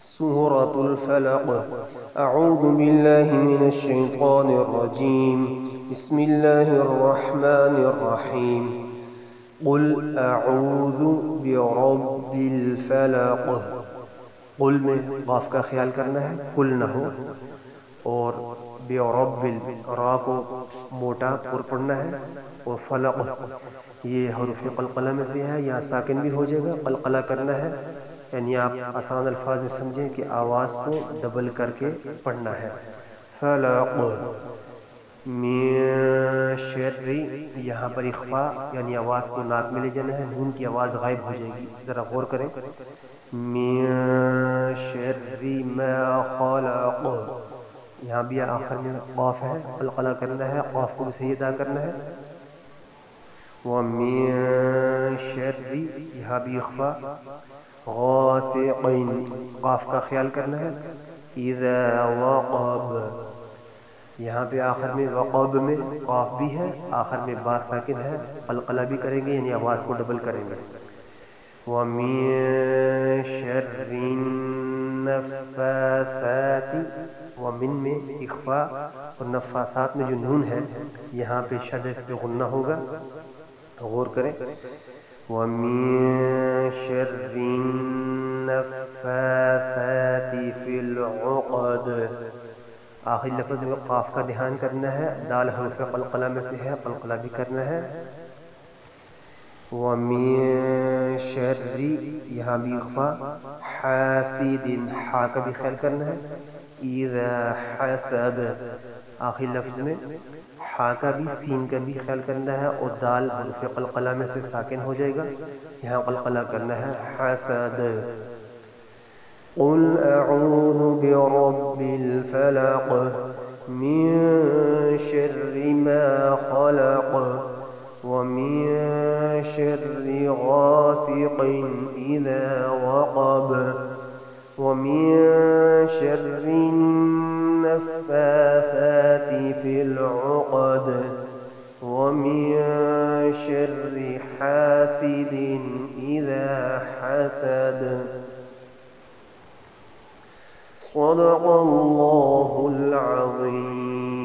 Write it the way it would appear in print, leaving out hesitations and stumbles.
سورة الفلق. أعوذ بالله من الشيطان الرجيم. بسم الله الرحمن الرحيم. قل أعوذ برب الفلق. قل میں قاف کا خیال کرنا ہے، کل نہ ہو، اور برب را کو موٹا پر پڑھنا ہے، اور فلق یہ حروف قلقلہ میں سے ہے، یہاں ساکن بھی ہو جائے گا، قلقلہ کرنا ہے، یعنی آپ آسان الفاظ میں سمجھیں کہ آواز کو ڈبل کر کے پڑھنا ہے. فلق من شر، یہاں پر اخفا یعنی آواز کو ناک میں لے جانا ہے، نون کی آواز غائب ہو جائے گی، ذرا غور کریں. من شر ما خلق، یہاں بھی آخر میں قاف ہے، قلقلہ کرنا ہے، قاف کو بھی صحیح ادا کرنا ہے. ومن شر، یہاں بھی اخفا، غاسق، قاف کا خیال کرنا ہے، اذا وقب، یہاں پہ آخر میں وقب میں قاف بھی ہے، آخر میں با ساکن ہے، قلقلہ بھی کریں گے یعنی آواز کو ڈبل کریں گے. ومن شر النفاثات، ومن میں اخفا، اور نفاثات میں جو نون ہے یہاں پہ شد اس پہ غنہ ہوگا، غور کریں. وَمِن شَرِّ النَّفَّاثَاتِ فِي الْعُقَدِ، آخری لفظ میں قاف کا دھیان کرنا ہے، دال حروف قلقلہ میں سے ہے، قلقلہ بھی کرنا ہے. وَمِن شَرِّ، یہاں بھی اخفا، حاسد، حا کا بھی خیال کرنا ہے، اذا حسد، آخری لفظ میں حا کا بھی سین کا بھی خیال کرنا ہے، اور دال حروف قلقلہ میں سے ساکن ہو جائے گا، یہاں قلقلہ کرنا ہے، حسد. قل اعوذ برب الفلق من شر ما خلق ومن شر غاسق اذا وقب ومن شر النفاثات في العقد ومن شر حاسد إذا حسد. صدق الله العظيم.